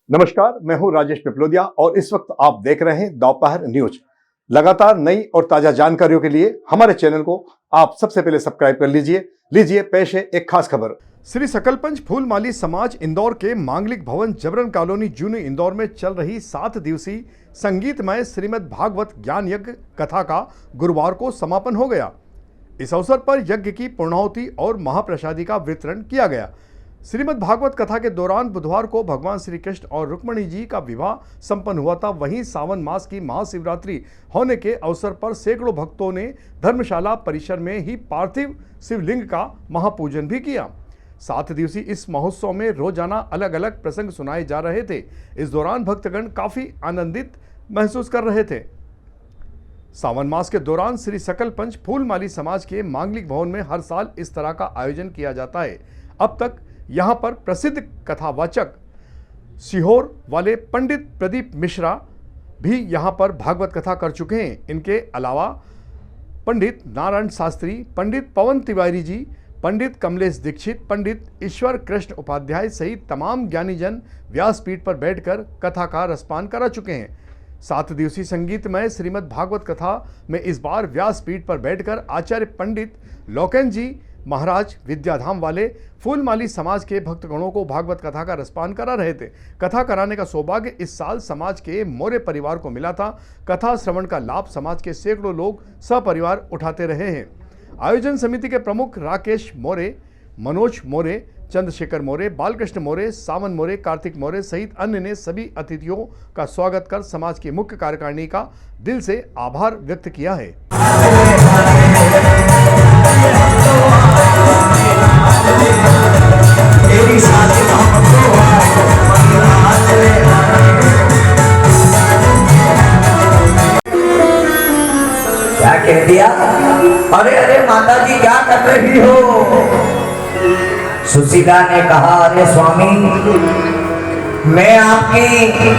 नमस्कार, मैं हूं राजेश पिपलोदिया और इस वक्त आप देख रहे हैं दोपहर न्यूज। लगातार नई और ताजा जानकारियों के लिए हमारे चैनल को आप सबसे पहले सब्सक्राइब कर लीजिए पेश है एक खास खबर। श्री सकलपंच फूलमाली समाज इंदौर के मांगलिक भवन जबरन कॉलोनी जूनी इंदौर में चल रही 7 दिवसीय संगीतमय श्रीमद् भागवत ज्ञान यज्ञ कथा का गुरुवार को समापन हो गया। इस अवसर पर यज्ञ की पूर्णाहुति और महाप्रसादी का वितरण किया गया। श्रीमद् भागवत कथा के दौरान बुधवार को भगवान श्री कृष्ण और रुक्मणी जी का विवाह संपन्न हुआ था। वहीं सावन मास की महाशिवरात्रि होने के अवसर पर सैकड़ों भक्तों ने धर्मशाला परिसर में ही पार्थिव शिवलिंग का महापूजन भी किया। 7 दिवसीय इस महोत्सव में रोजाना अलग अलग प्रसंग सुनाए जा रहे थे। इस दौरान भक्तगण काफी आनंदित महसूस कर रहे थे। सावन मास के दौरान श्री सकलपंच फूलमाली समाज के मांगलिक भवन में हर साल इस तरह का आयोजन किया जाता है। अब तक यहाँ पर प्रसिद्ध कथावाचक सीहोर वाले पंडित प्रदीप मिश्रा भी यहाँ पर भागवत कथा कर चुके हैं। इनके अलावा पंडित नारायण शास्त्री, पंडित पवन तिवारी जी, पंडित कमलेश दीक्षित, पंडित ईश्वर कृष्ण उपाध्याय सहित तमाम ज्ञानीजन व्यासपीठ पर बैठकर कथा का रसपान करा चुके हैं। 7 दिवसीय संगीतमय श्रीमद् भागवत कथा में इस बार व्यासपीठ पर बैठकर आचार्य पंडित लोकेन जी महाराज विद्याधाम वाले फूलमाली समाज के भक्तगणों को भागवत कथा का रसपान करा रहे थे। कथा कराने का सौभाग्य इस साल समाज के मौर्य परिवार को मिला था। कथा श्रवण का लाभ समाज के सैकड़ों लोग सपरिवार उठाते रहे हैं। आयोजन समिति के प्रमुख राकेश मौर्य, मनोज मौर्य, चंद्रशेखर मौर्य, बालकृष्ण मौर्य, सावन मौर्य, कार्तिक मौर्य सहित अन्य ने सभी अतिथियों का स्वागत कर समाज की मुख्य कार्यकारिणी का दिल से आभार व्यक्त किया है। क्या कह दिया? अरे अरे माता जी क्या कर रही हो? सुशीला ने कहा, अरे स्वामी मैं आपकी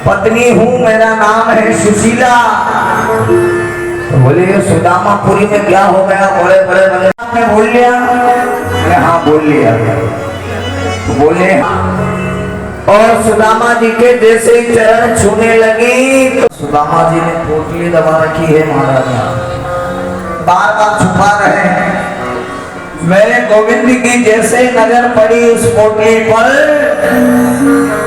पत्नी हूँ, मेरा नाम है सुशीला। तो बोले सुदामापुरी में क्या हो गया? बड़े बड़े बड़े आपने बोल लिया? हाँ बोल लिया। बोले और सुदामा जी के जैसे चरण छूने लगी तो सुदामा जी ने पोटली दबा रखी है महाराज, बार बार छुपा रहे हैं। मेरे गोविंद की जैसे नजर पड़ी उस पोटली पर,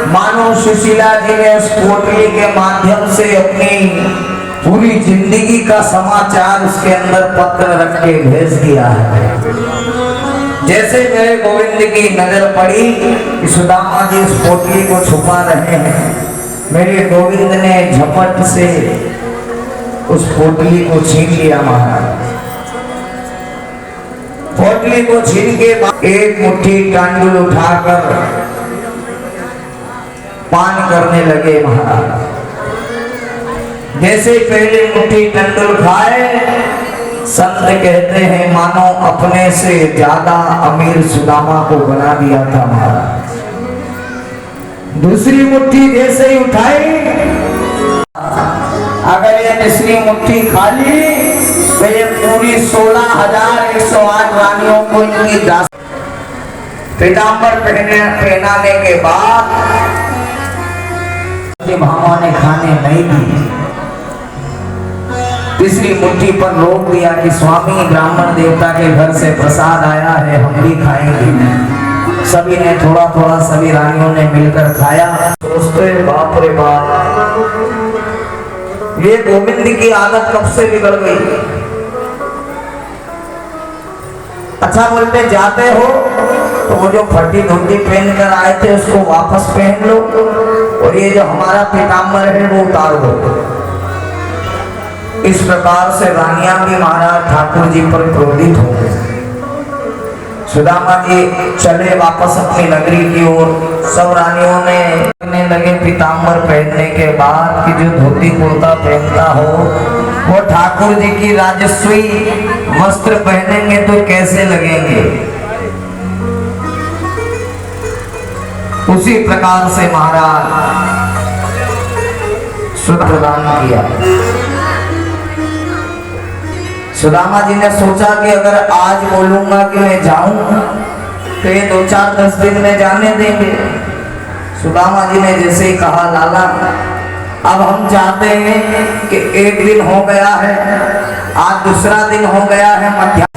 मानो सुशीला जी ने उस पोटली के माध्यम से अपनी पूरी जिंदगी का समाचार उसके अंदर पत्र रख के भेज दिया है। जैसे मेरे गोविंद की नजर पड़ी कि सुदामा जी उस पोटली को छुपा रहे हैं, मेरे गोविंद ने झपट से उस पोटली को छीन लिया महाराज। पोटली को छीन के बाद एक मुट्ठी टांडुल उठाकर पान करने लगे महाराज। जैसे पहले मुट्ठी टंडुल खाए, संत कहते हैं मानो अपने से ज्यादा अमीर सुदामा को बना दिया था महाराज। दूसरी मुट्ठी जैसे ही उठाई, अगर ये दूसरी मुट्ठी खाली तो ये पूरी 16,108 रानियों को इनकी पीताम्बर पहनाने के बाद भामा ने खाने नहीं दी। तीसरी मुट्ठी पर रोक दिया कि स्वामी ब्राह्मण देवता के घर से प्रसाद आया है, हम भी खाएंगे। सभी ने थोड़ा थोड़ा सभी रानियों ने मिलकर खाया। सोचते बाप रे बाप, ये गोविंद की आदत कब से बिगड़ गई। अच्छा बोलते जाते हो तो वो जो फटी धोती पहन कर आए थे उसको वापस पहन लो, और ये जो हमारा पीताम्बर है वो उतार दो। इस प्रकार से रानियां भी महाराज ठाकुर जी पर क्रोधित हो गए। सुदामा जी चले वापस अपनी नगरी की ओर। सब रानियों ने लगे पीताम्बर पहनने के बाद कि जो धोती कुर्ता पहनता हो वो ठाकुर जी की राजस्वी वस्त्र पहनेंगे तो कैसे लगेंगे। उसी प्रकार से महाराज सुधा प्रदान किया। सुदामा जी ने सोचा कि अगर आज बोलूंगा कि मैं जाऊं तो ये 2-4-10 दिन में जाने देंगे। सुदामा जी ने जैसे ही कहा लाला अब हम चाहते हैं कि एक दिन हो गया है, आज दूसरा दिन हो गया है, मध्याह्न